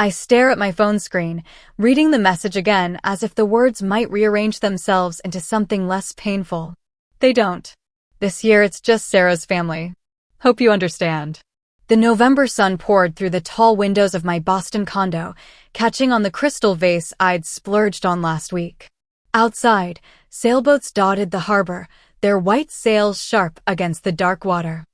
I stare at my phone screen, reading the message again as if the words might rearrange themselves into something less painful. They don't. This year it's just Sarah's family. Hope you understand. The November sun poured through the tall windows of my Boston condo, catching on the crystal vase I'd splurged on last week. Outside, sailboats dotted the harbor, their white sails sharp against the dark water.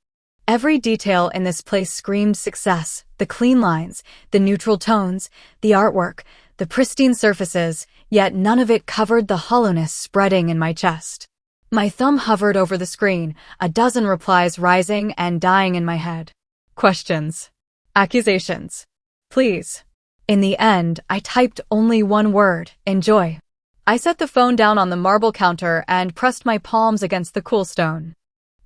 Every detail in this place screamed success: the clean lines, the neutral tones, the artwork, the pristine surfaces, yet none of it covered the hollowness spreading in my chest. My thumb hovered over the screen, a dozen replies rising and dying in my head. Questions. Accusations. Please. In the end, I typed only one word: enjoy. I set the phone down on the marble counter and pressed my palms against the cool stone.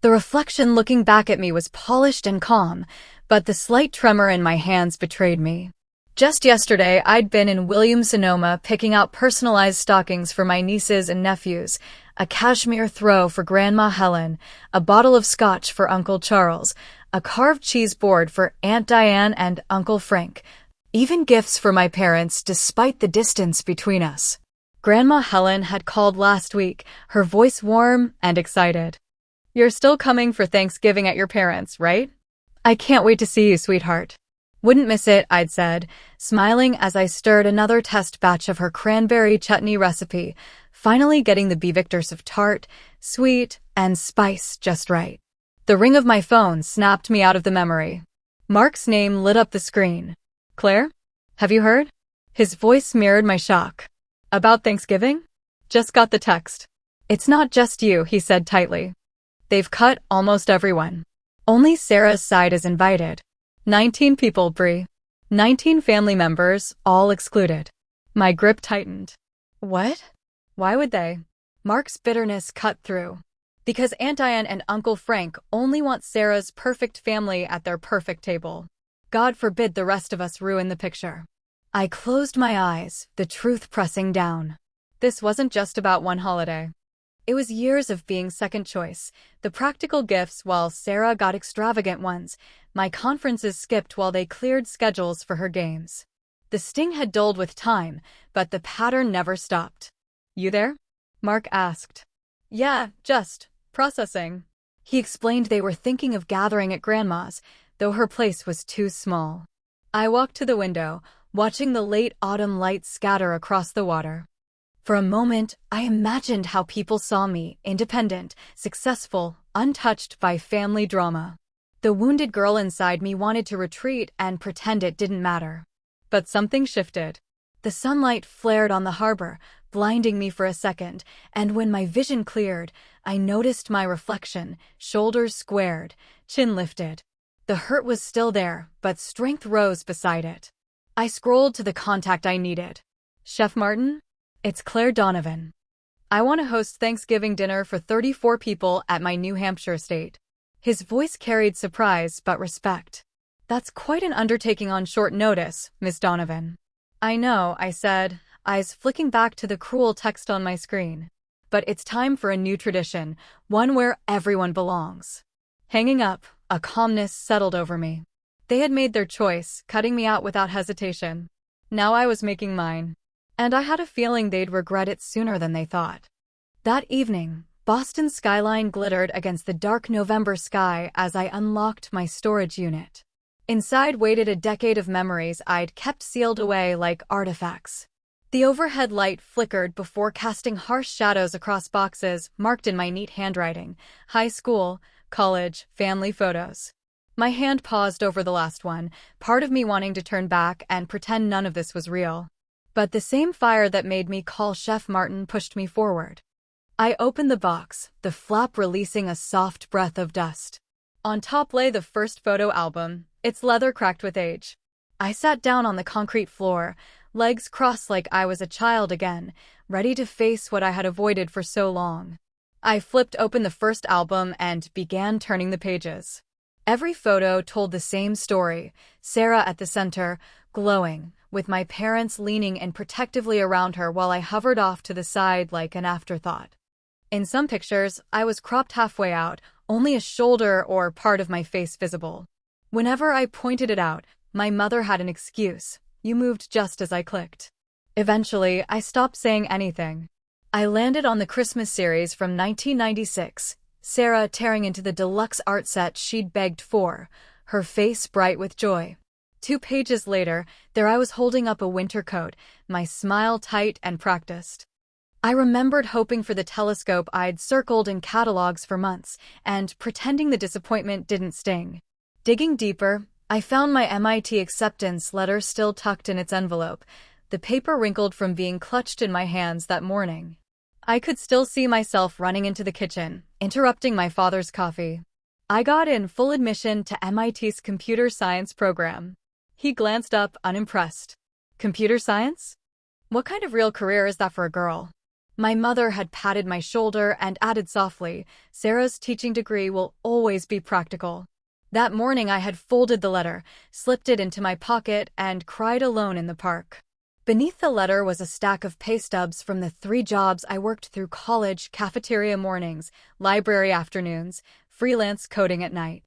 The reflection looking back at me was polished and calm, but the slight tremor in my hands betrayed me. Just yesterday, I'd been in Williams-Sonoma picking out personalized stockings for my nieces and nephews, a cashmere throw for Grandma Helen, a bottle of scotch for Uncle Charles, a carved cheese board for Aunt Diane and Uncle Frank, even gifts for my parents despite the distance between us. Grandma Helen had called last week, her voice warm and excited. You're still coming for Thanksgiving at your parents', right? I can't wait to see you, sweetheart. Wouldn't miss it, I'd said, smiling as I stirred another test batch of her cranberry chutney recipe, finally getting the Victors of tart, sweet, and spice just right. The ring of my phone snapped me out of the memory. Mark's name lit up the screen. Claire? Have you heard? His voice mirrored my shock. About Thanksgiving? Just got the text. It's not just you, he said tightly. They've cut almost everyone. Only Sarah's side is invited. 19 people, Brie. 19 family members, all excluded. My grip tightened. What? Why would they? Mark's bitterness cut through. Because Aunt Diane and Uncle Frank only want Sarah's perfect family at their perfect table. God forbid the rest of us ruin the picture. I closed my eyes, the truth pressing down. This wasn't just about one holiday. It was years of being second choice, the practical gifts while Sarah got extravagant ones, my conferences skipped while they cleared schedules for her games. The sting had dulled with time, but the pattern never stopped. You there? Mark asked. Yeah, just processing. He explained they were thinking of gathering at Grandma's, though her place was too small. I walked to the window, watching the late autumn light scatter across the water. For a moment, I imagined how people saw me, independent, successful, untouched by family drama. The wounded girl inside me wanted to retreat and pretend it didn't matter. But something shifted. The sunlight flared on the harbor, blinding me for a second, and when my vision cleared, I noticed my reflection, shoulders squared, chin lifted. The hurt was still there, but strength rose beside it. I scrolled to the contact I needed. Chef Martin? It's Claire Donovan. I want to host Thanksgiving dinner for 34 people at my New Hampshire estate. His voice carried surprise but respect. That's quite an undertaking on short notice, Miss Donovan. I know, I said, eyes flicking back to the cruel text on my screen. But it's time for a new tradition, one where everyone belongs. Hanging up, a calmness settled over me. They had made their choice, cutting me out without hesitation. Now I was making mine. And I had a feeling they'd regret it sooner than they thought. That evening, Boston's skyline glittered against the dark November sky as I unlocked my storage unit. Inside waited a decade of memories I'd kept sealed away like artifacts. The overhead light flickered before casting harsh shadows across boxes marked in my neat handwriting: high school, college, family photos. My hand paused over the last one, part of me wanting to turn back and pretend none of this was real. But the same fire that made me call Chef Martin pushed me forward. I opened the box, the flap releasing a soft breath of dust. On top lay the first photo album, its leather cracked with age. I sat down on the concrete floor, legs crossed like I was a child again, ready to face what I had avoided for so long. I flipped open the first album and began turning the pages. Every photo told the same story, Sarah at the center, glowing, with my parents leaning in protectively around her while I hovered off to the side like an afterthought. In some pictures, I was cropped halfway out, only a shoulder or part of my face visible. Whenever I pointed it out, my mother had an excuse: You moved just as I clicked. Eventually, I stopped saying anything. I landed on the Christmas series from 1996, Sarah tearing into the deluxe art set she'd begged for, her face bright with joy. 2 pages later, there I was holding up a winter coat, my smile tight and practiced. I remembered hoping for the telescope I'd circled in catalogs for months, and pretending the disappointment didn't sting. Digging deeper, I found my MIT acceptance letter still tucked in its envelope, the paper wrinkled from being clutched in my hands that morning. I could still see myself running into the kitchen, interrupting my father's coffee. I got in full admission to MIT's computer science program. He glanced up, unimpressed. Computer science? What kind of real career is that for a girl? My mother had patted my shoulder and added softly, Sarah's teaching degree will always be practical. That morning I had folded the letter, slipped it into my pocket, and cried alone in the park. Beneath the letter was a stack of pay stubs from the 3 jobs I worked through college, cafeteria mornings, library afternoons, freelance coding at night.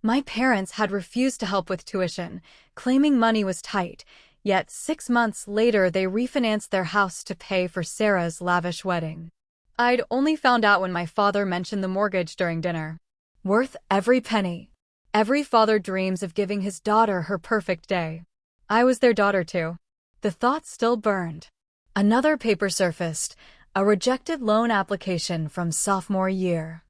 My parents had refused to help with tuition, claiming money was tight, yet 6 months later they refinanced their house to pay for Sarah's lavish wedding. I'd only found out when my father mentioned the mortgage during dinner. Worth every penny. Every father dreams of giving his daughter her perfect day. I was their daughter too. The thought still burned. Another paper surfaced, a rejected loan application from sophomore year.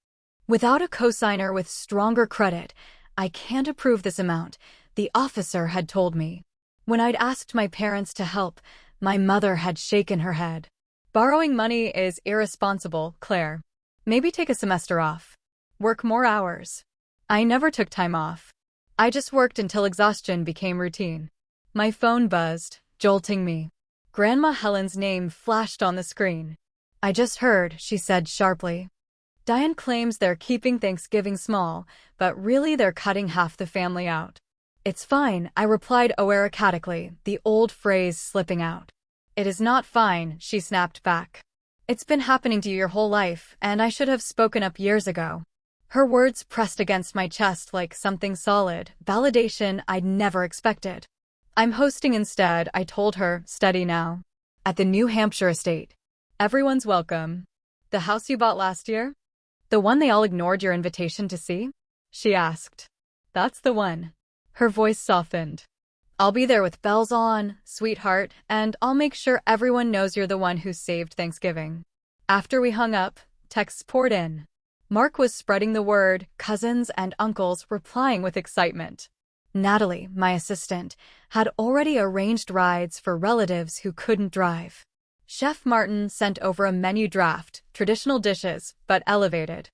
Without a cosigner with stronger credit, I can't approve this amount, the officer had told me. When I'd asked my parents to help, my mother had shaken her head. Borrowing money is irresponsible, Claire. Maybe take a semester off. Work more hours. I never took time off. I just worked until exhaustion became routine. My phone buzzed, jolting me. Grandma Helen's name flashed on the screen. I just heard, she said sharply. Diane claims they're keeping Thanksgiving small, but really they're cutting half the family out. It's fine, I replied oeracatically, the old phrase slipping out. It is not fine, she snapped back. It's been happening to you your whole life, and I should have spoken up years ago. Her words pressed against my chest like something solid, validation I'd never expected. I'm hosting instead, I told her, steady now. At the New Hampshire estate. Everyone's welcome. The house you bought last year? The one they all ignored your invitation to see? She asked. That's the one. Her voice softened. I'll be there with bells on, sweetheart, and I'll make sure everyone knows you're the one who saved Thanksgiving. After we hung up, texts poured in. Mark was spreading the word, cousins and uncles replying with excitement. Natalie, my assistant, had already arranged rides for relatives who couldn't drive. Chef Martin sent over a menu draft, traditional dishes, but elevated.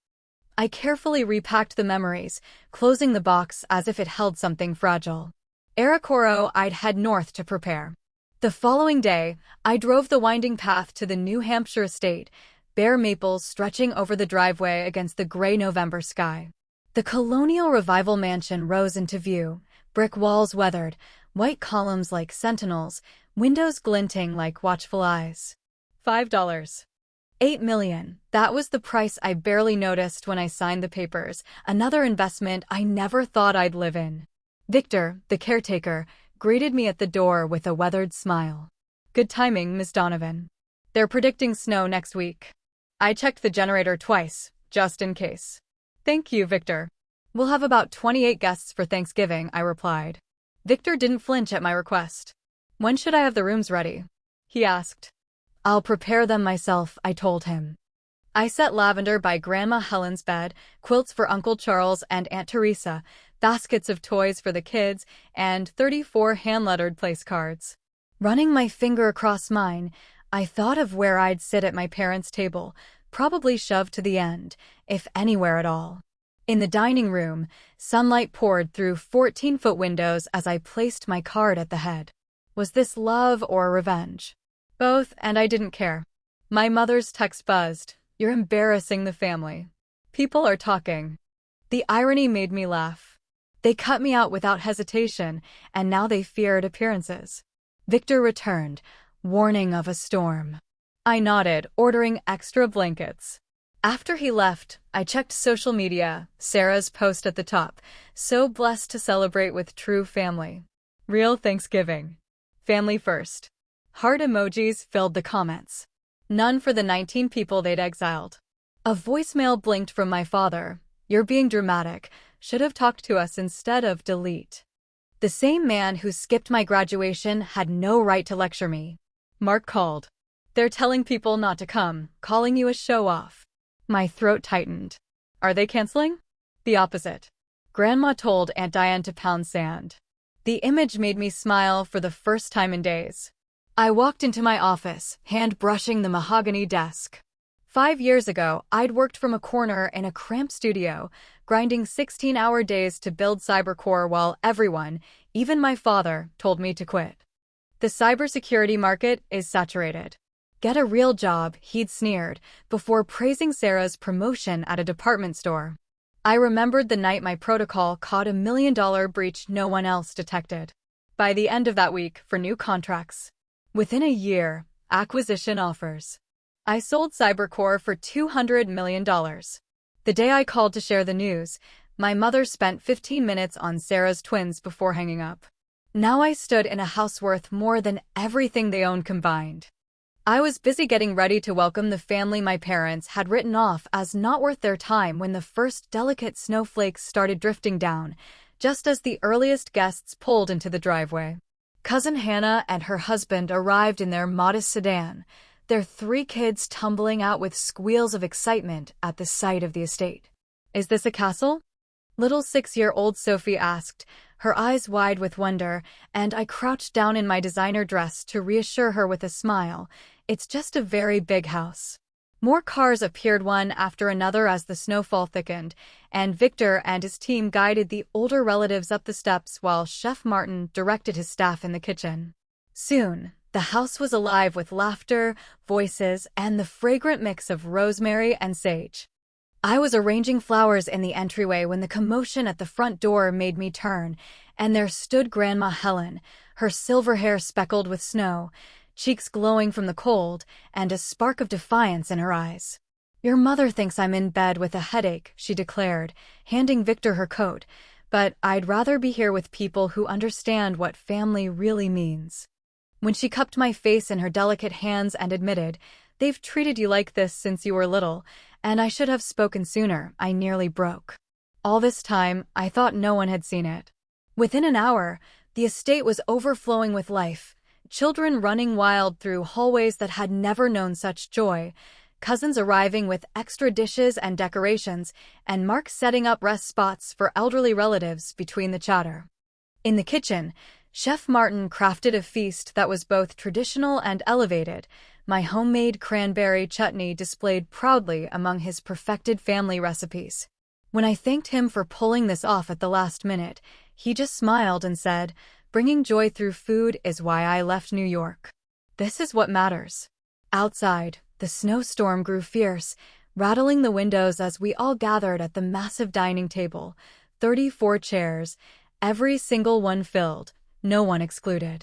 I carefully repacked the memories, closing the box as if it held something fragile. Aracoro, I'd head north to prepare. The following day, I drove the winding path to the New Hampshire estate, bare maples stretching over the driveway against the gray November sky. The colonial revival mansion rose into view, brick walls weathered, white columns like sentinels, windows glinting like watchful eyes. $5. $8 million. That was the price I barely noticed when I signed the papers, another investment I never thought I'd live in. Victor, the caretaker, greeted me at the door with a weathered smile. Good timing, Miss Donovan. They're predicting snow next week. I checked the generator twice, just in case. Thank you, Victor. We'll have about 28 guests for Thanksgiving, I replied. Victor didn't flinch at my request. When should I have the rooms ready? He asked. I'll prepare them myself, I told him. I set lavender by Grandma Helen's bed, quilts for Uncle Charles and Aunt Teresa, baskets of toys for the kids, and 34 hand-lettered place cards. Running my finger across mine, I thought of where I'd sit at my parents' table, probably shoved to the end, if anywhere at all. In the dining room, sunlight poured through 14-foot windows as I placed my card at the head. Was this love or revenge? Both, and I didn't care. My mother's text buzzed. You're embarrassing the family. People are talking. The irony made me laugh. They cut me out without hesitation, and now they feared appearances. Victor returned, warning of a storm. I nodded, ordering extra blankets. After he left, I checked social media, Sarah's post at the top, so blessed to celebrate with true family. Real Thanksgiving. Family first. Heart emojis filled the comments. None for the 19 people they'd exiled. A voicemail blinked from my father. You're being dramatic. Should have talked to us instead of delete. The same man who skipped my graduation had no right to lecture me. Mark called. They're telling people not to come, calling you a show-off. My throat tightened. Are they canceling? The opposite. Grandma told Aunt Diane to pound sand. The image made me smile for the first time in days. I walked into my office, hand brushing the mahogany desk. 5 years ago, I'd worked from a corner in a cramped studio, grinding 16-hour days to build cybercore while everyone, even my father, told me to quit. The cybersecurity market is saturated. Get a real job, he'd sneered, before praising Sarah's promotion at a department store. I remembered the night my protocol caught $1 million breach no one else detected. By the end of that week, for new contracts. Within a year, acquisition offers. I sold Cybercore for $200 million. The day I called to share the news, my mother spent 15 minutes on Sarah's twins before hanging up. Now I stood in a house worth more than everything they owned combined. I was busy getting ready to welcome the family my parents had written off as not worth their time when the first delicate snowflakes started drifting down, just as the earliest guests pulled into the driveway. Cousin Hannah and her husband arrived in their modest sedan, their 3 kids tumbling out with squeals of excitement at the sight of the estate. Is this a castle? Little 6-year-old Sophie asked, her eyes wide with wonder, and I crouched down in my designer dress to reassure her with a smile. It's just a very big house. More cars appeared one after another as the snowfall thickened, and Victor and his team guided the older relatives up the steps while Chef Martin directed his staff in the kitchen. Soon, the house was alive with laughter, voices, and the fragrant mix of rosemary and sage. I was arranging flowers in the entryway when the commotion at the front door made me turn, and there stood Grandma Helen, her silver hair speckled with snow, cheeks glowing from the cold, and a spark of defiance in her eyes. Your mother thinks I'm in bed with a headache, she declared, handing Victor her coat, but I'd rather be here with people who understand what family really means. When she cupped my face in her delicate hands and admitted, they've treated you like this since you were little, and I should have spoken sooner, I nearly broke. All this time, I thought no one had seen it. Within an hour, the estate was overflowing with life, children running wild through hallways that had never known such joy, cousins arriving with extra dishes and decorations, and Mark setting up rest spots for elderly relatives between the chatter. In the kitchen, Chef Martin crafted a feast that was both traditional and elevated, my homemade cranberry chutney displayed proudly among his perfected family recipes. When I thanked him for pulling this off at the last minute, he just smiled and said, "Bringing joy through food is why I left New York." This is what matters. Outside, the snowstorm grew fierce, rattling the windows as we all gathered at the massive dining table, 34 chairs, every single one filled, no one excluded.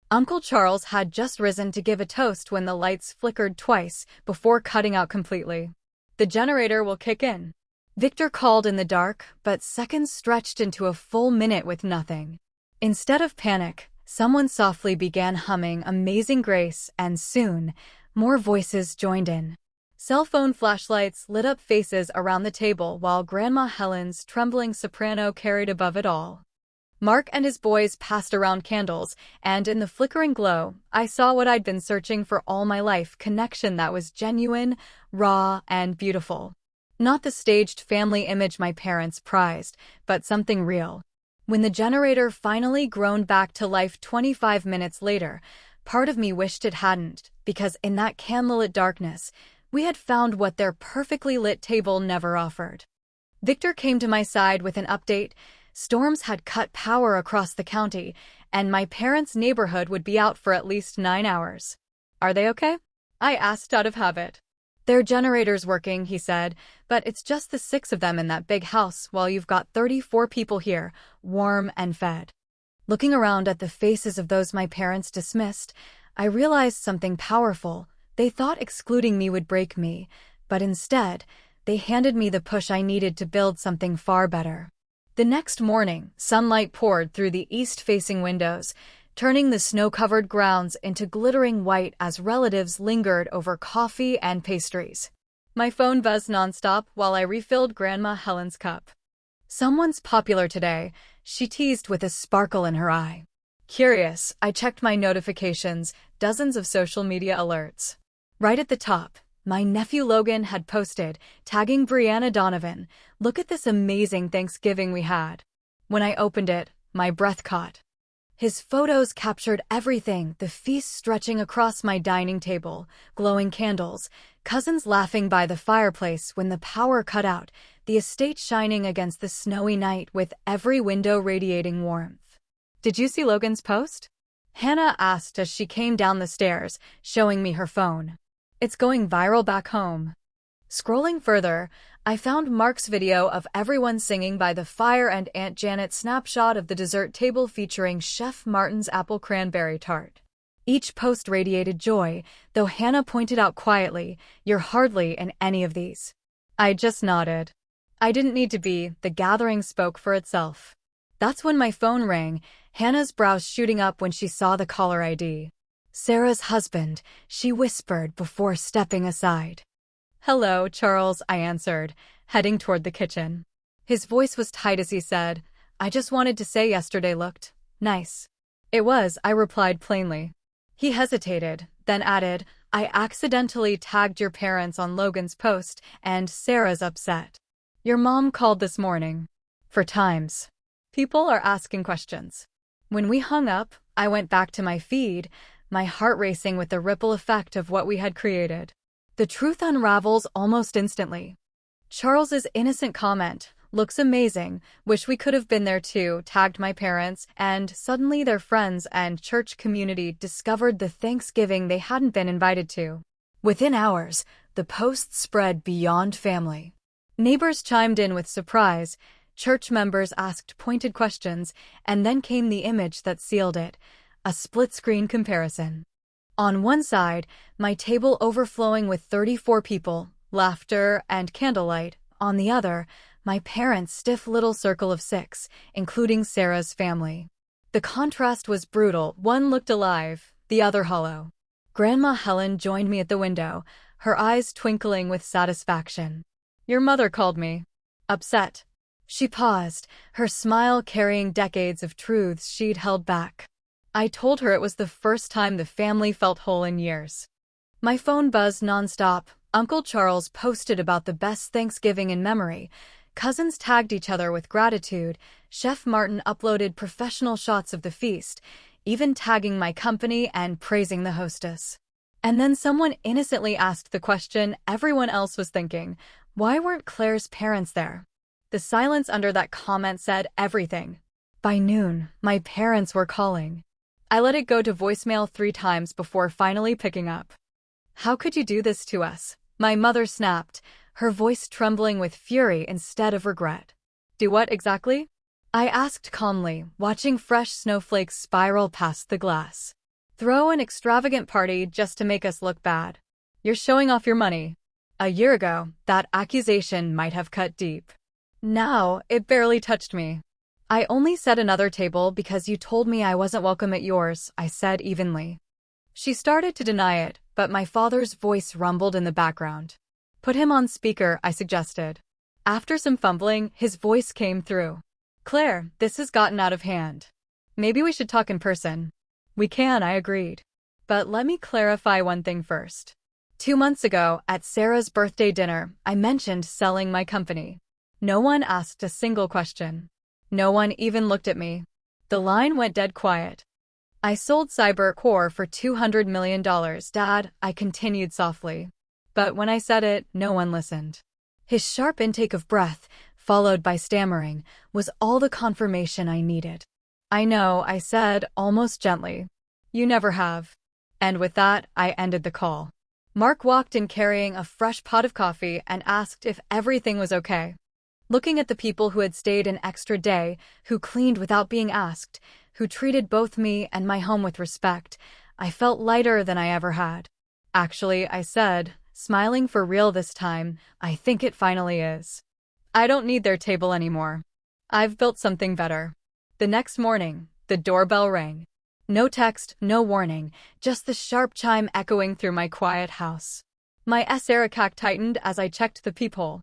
Uncle Charles had just risen to give a toast when the lights flickered twice before cutting out completely. The generator will kick in. Victor called in the dark, but seconds stretched into a full minute with nothing. Instead of panic, someone softly began humming Amazing Grace, and soon, more voices joined in. Cell phone flashlights lit up faces around the table while Grandma Helen's trembling soprano carried above it all. Mark and his boys passed around candles, and in the flickering glow, I saw what I'd been searching for all my life: connection that was genuine, raw, and beautiful. Not the staged family image my parents prized, but something real. When the generator finally groaned back to life 25 minutes later, part of me wished it hadn't, because in that candlelit darkness, we had found what their perfectly lit table never offered. Victor came to my side with an update. Storms had cut power across the county, and my parents' neighborhood would be out for at least 9 hours. Are they okay? I asked out of habit. Their generator's working, he said, but it's just the 6 of them in that big house while you've got 34 people here, warm and fed. Looking around at the faces of those my parents dismissed, I realized something powerful. They thought excluding me would break me, but instead, they handed me the push I needed to build something far better. The next morning, sunlight poured through the east-facing windows, turning the snow-covered grounds into glittering white as relatives lingered over coffee and pastries. My phone buzzed nonstop while I refilled Grandma Helen's cup. "Someone's popular today," she teased with a sparkle in her eye. Curious, I checked my notifications, dozens of social media alerts. Right at the top, my nephew Logan had posted, tagging Brianna Donovan, "Look at this amazing Thanksgiving we had." When I opened it, my breath caught. His photos captured everything, the feast stretching across my dining table, glowing candles, cousins laughing by the fireplace when the power cut out, the estate shining against the snowy night with every window radiating warmth. "Did you see Logan's post?" Hannah asked as she came down the stairs, showing me her phone. "It's going viral back home." Scrolling further, I found Mark's video of everyone singing by the fire and Aunt Janet's snapshot of the dessert table featuring Chef Martin's apple cranberry tart. Each post radiated joy, though Hannah pointed out quietly, "You're hardly in any of these." I just nodded. I didn't need to be, the gathering spoke for itself. That's when my phone rang, Hannah's brows shooting up when she saw the caller ID. "Sarah's husband," she whispered before stepping aside. "Hello, Charles," I answered, heading toward the kitchen. His voice was tight as he said, "I just wanted to say yesterday looked nice." "It was," I replied plainly. He hesitated, then added, "I accidentally tagged your parents on Logan's post, and Sarah's upset. Your mom called this morning." For times. People are asking questions. When we hung up, I went back to my feed, my heart racing with the ripple effect of what we had created. The truth unravels almost instantly. Charles's innocent comment, "Looks amazing, wish we could have been there too," tagged my parents, and suddenly their friends and church community discovered the Thanksgiving they hadn't been invited to. Within hours, the post spread beyond family. Neighbors chimed in with surprise, church members asked pointed questions, and then came the image that sealed it, a split-screen comparison. On one side, my table overflowing with 34 people, laughter and candlelight. On the other, my parents' stiff little circle of 6, including Sarah's family. The contrast was brutal. One looked alive, the other hollow. Grandma Helen joined me at the window, her eyes twinkling with satisfaction. "Your mother called me. Upset." She paused, her smile carrying decades of truths she'd held back. I told her it was the first time the family felt whole in years. My phone buzzed nonstop. Uncle Charles posted about the best Thanksgiving in memory. Cousins tagged each other with gratitude. Chef Martin uploaded professional shots of the feast, even tagging my company and praising the hostess. And then someone innocently asked the question everyone else was thinking, why weren't Claire's parents there? The silence under that comment said everything. By noon, my parents were calling. I let it go to voicemail 3 times before finally picking up. "How could you do this to us?" my mother snapped, her voice trembling with fury instead of regret. "Do what exactly?" I asked calmly, watching fresh snowflakes spiral past the glass. "Throw an extravagant party just to make us look bad. You're showing off your money." A year ago, that accusation might have cut deep. Now, it barely touched me. "I only set another table because you told me I wasn't welcome at yours," I said evenly. She started to deny it, but my father's voice rumbled in the background. "Put him on speaker," I suggested. After some fumbling, his voice came through. "Claire, this has gotten out of hand. Maybe we should talk in person." "We can," I agreed. "But let me clarify one thing first. 2 months ago, at Sarah's birthday dinner, I mentioned selling my company. No one asked a single question. No one even looked at me. The line went dead quiet. I sold CyberCore for $200 million, Dad," I continued softly. But when I said it, no one listened. His sharp intake of breath, followed by stammering, was all the confirmation I needed. "I know," I said, almost gently. "You never have." And with that, I ended the call. Mark walked in carrying a fresh pot of coffee and asked if everything was okay. Looking at the people who had stayed an extra day, who cleaned without being asked, who treated both me and my home with respect, I felt lighter than I ever had. "Actually," I said, smiling for real this time, "I think it finally is. I don't need their table anymore. I've built something better." The next morning, the doorbell rang. No text, no warning, just the sharp chime echoing through my quiet house. My Sarah tightened as I checked the peephole.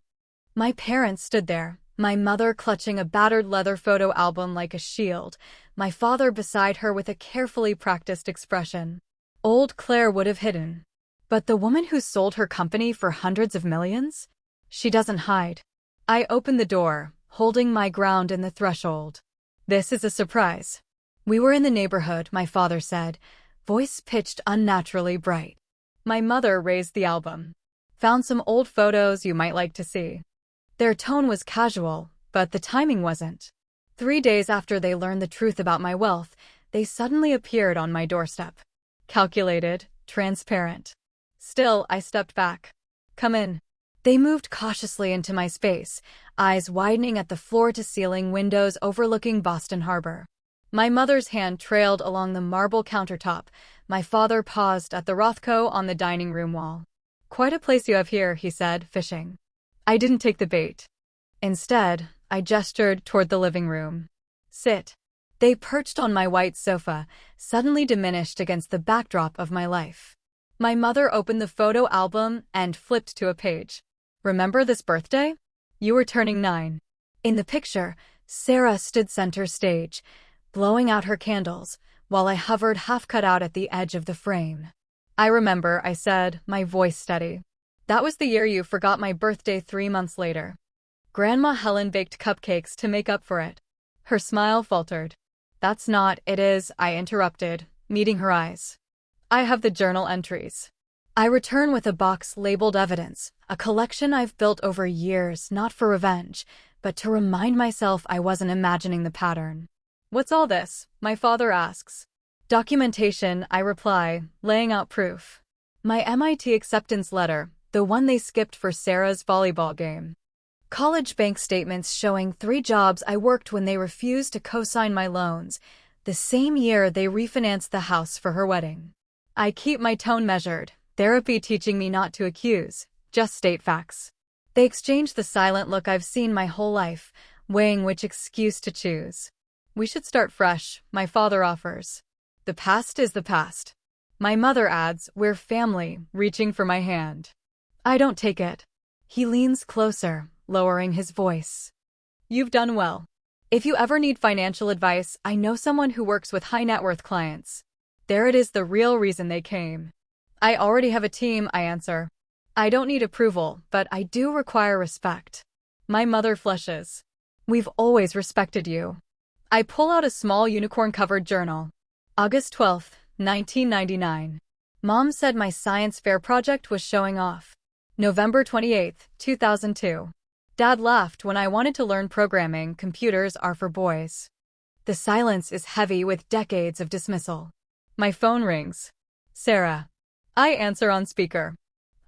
My parents stood there, my mother clutching a battered leather photo album like a shield, my father beside her with a carefully practiced expression. Old Claire would have hidden. But the woman who sold her company for hundreds of millions? She doesn't hide. I opened the door, holding my ground in the threshold. This is a surprise. We were in the neighborhood, my father said, voice pitched unnaturally bright. My mother raised the album. Found some old photos you might like to see. Their tone was casual, but the timing wasn't. 3 days after they learned the truth about my wealth, they suddenly appeared on my doorstep. Calculated, transparent. Still, I stepped back. Come in. They moved cautiously into my space, eyes widening at the floor-to-ceiling windows overlooking Boston Harbor. My mother's hand trailed along the marble countertop. My father paused at the Rothko on the dining room wall. Quite a place you have here, he said, fishing. I didn't take the bait. Instead, I gestured toward the living room. Sit. They perched on my white sofa, suddenly diminished against the backdrop of my life. My mother opened the photo album and flipped to a page. Remember this birthday? You were turning 9. In the picture, Sarah stood center stage, blowing out her candles, while I hovered half cut out at the edge of the frame. I remember, I said, my voice steady. That was the year you forgot my birthday 3 months later. Grandma Helen baked cupcakes to make up for it. Her smile faltered. That's not, it is, I interrupted, meeting her eyes. I have the journal entries. I return with a box labeled evidence, a collection I've built over years, not for revenge, but to remind myself I wasn't imagining the pattern. What's all this? My father asks. Documentation, I reply, laying out proof. My MIT acceptance letter, the one they skipped for Sarah's volleyball game. College bank statements showing 3 jobs I worked when they refused to co-sign my loans, the same year they refinanced the house for her wedding. I keep my tone measured, therapy teaching me not to accuse, just state facts. They exchange the silent look I've seen my whole life, weighing which excuse to choose. We should start fresh, my father offers. The past is the past. My mother adds, we're family, reaching for my hand. I don't take it. He leans closer, lowering his voice. You've done well. If you ever need financial advice, I know someone who works with high net worth clients. There it is, the real reason they came. I already have a team, I answer. I don't need approval, but I do require respect. My mother flushes. We've always respected you. I pull out a small unicorn-covered journal. August 12, 1999. Mom said my science fair project was showing off. November 28, 2002. Dad laughed when I wanted to learn programming. Computers are for boys. The silence is heavy with decades of dismissal. My phone rings. Sarah. I answer on speaker.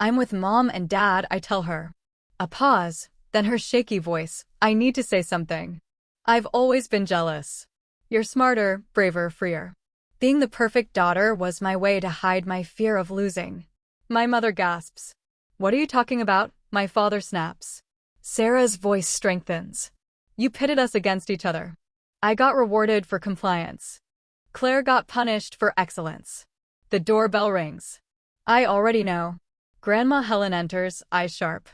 I'm with Mom and Dad, I tell her. A pause, then her shaky voice. I need to say something. I've always been jealous. You're smarter, braver, freer. Being the perfect daughter was my way to hide my fear of losing. My mother gasps. What are you talking about? My father snaps. Sarah's voice strengthens. You pitted us against each other. I got rewarded for compliance. Claire got punished for excellence. The doorbell rings. I already know. Grandma Helen enters, eyes sharp.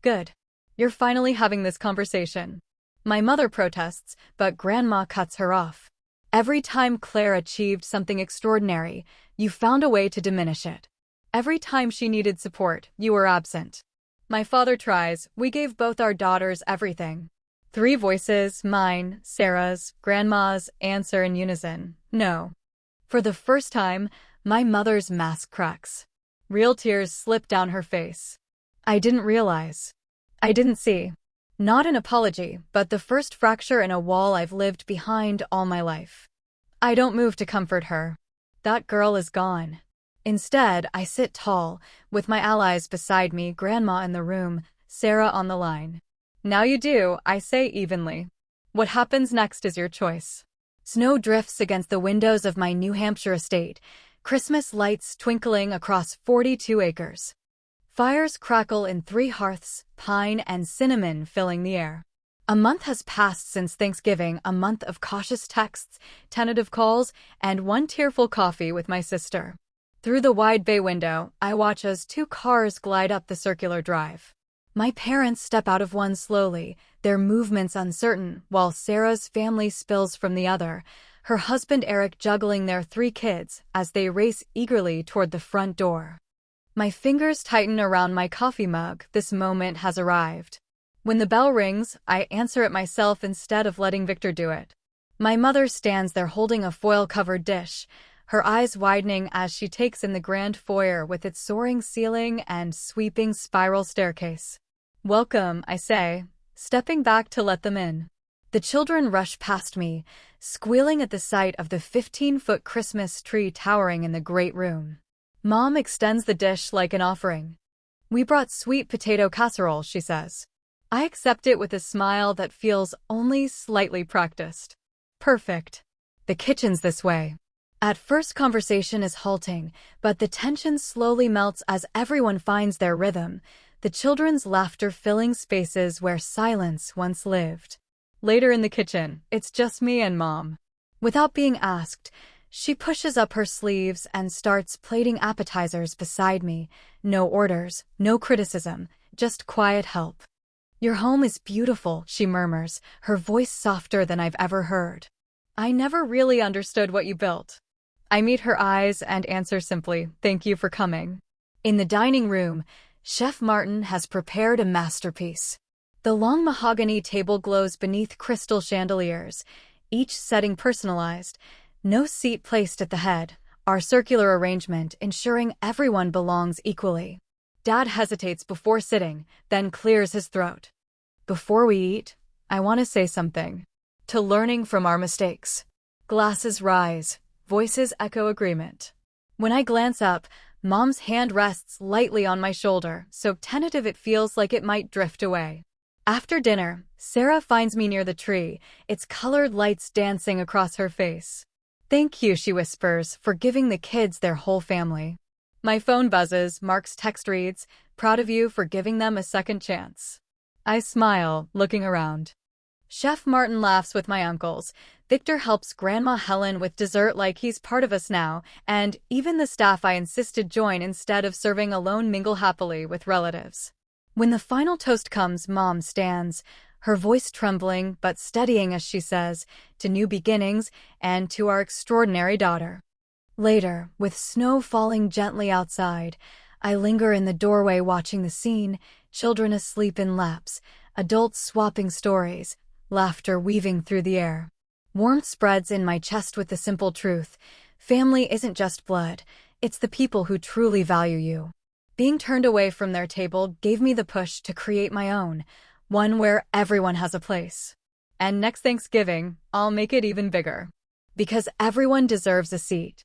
Good. You're finally having this conversation. My mother protests, but Grandma cuts her off. Every time Claire achieved something extraordinary, you found a way to diminish it. Every time she needed support, you were absent. My father tries. We gave both our daughters everything. 3 voices, mine, Sarah's, Grandma's, answer in unison. No. For the first time, my mother's mask cracks. Real tears slip down her face. I didn't realize. I didn't see. Not an apology, but the first fracture in a wall I've lived behind all my life. I don't move to comfort her. That girl is gone. Instead, I sit tall, with my allies beside me, Grandma in the room, Sarah on the line. Now you do, I say evenly. What happens next is your choice. Snow drifts against the windows of my New Hampshire estate, Christmas lights twinkling across 42 acres. Fires crackle in 3 hearths, pine and cinnamon filling the air. A month has passed since Thanksgiving, a month of cautious texts, tentative calls, and one tearful coffee with my sister. Through the wide bay window, I watch as two cars glide up the circular drive. My parents step out of one slowly, their movements uncertain, while Sarah's family spills from the other, her husband Eric juggling their 3 kids as they race eagerly toward the front door. My fingers tighten around my coffee mug. This moment has arrived. When the bell rings, I answer it myself instead of letting Victor do it. My mother stands there holding a foil-covered dish, her eyes widening as she takes in the grand foyer with its soaring ceiling and sweeping spiral staircase. "Welcome," I say, stepping back to let them in. The children rush past me, squealing at the sight of the 15-foot Christmas tree towering in the great room. Mom extends the dish like an offering. "We brought sweet potato casserole," she says. I accept it with a smile that feels only slightly practiced. Perfect. The kitchen's this way. At first, conversation is halting, but the tension slowly melts as everyone finds their rhythm, the children's laughter filling spaces where silence once lived. Later in the kitchen, it's just me and Mom. Without being asked, she pushes up her sleeves and starts plating appetizers beside me. No orders, no criticism, just quiet help. "Your home is beautiful," she murmurs, her voice softer than I've ever heard. "I never really understood what you built." I meet her eyes and answer simply, "Thank you for coming." In the dining room, Chef Martin has prepared a masterpiece. The long mahogany table glows beneath crystal chandeliers, each setting personalized, no seat placed at the head, our circular arrangement ensuring everyone belongs equally. Dad hesitates before sitting, then clears his throat. "Before we eat, I want to say something. To learning from our mistakes." Glasses rise, voices echo agreement. When I glance up, Mom's hand rests lightly on my shoulder, so tentative it feels like it might drift away. After dinner, Sarah finds me near the tree, its colored lights dancing across her face. "Thank you," she whispers, "for giving the kids their whole family." My phone buzzes, Mark's text reads, "Proud of you for giving them a second chance." I smile, looking around. Chef Martin laughs with my uncles. Victor helps Grandma Helen with dessert like he's part of us now, and even the staff I insisted join instead of serving alone mingle happily with relatives. When the final toast comes, Mom stands, her voice trembling but steadying as she says, "To new beginnings and to our extraordinary daughter." Later, with snow falling gently outside, I linger in the doorway watching the scene, children asleep in laps, adults swapping stories, laughter weaving through the air. Warmth spreads in my chest with the simple truth: family isn't just blood, it's the people who truly value you. Being turned away from their table gave me the push to create my own, one where everyone has a place. And next Thanksgiving, I'll make it even bigger. Because everyone deserves a seat.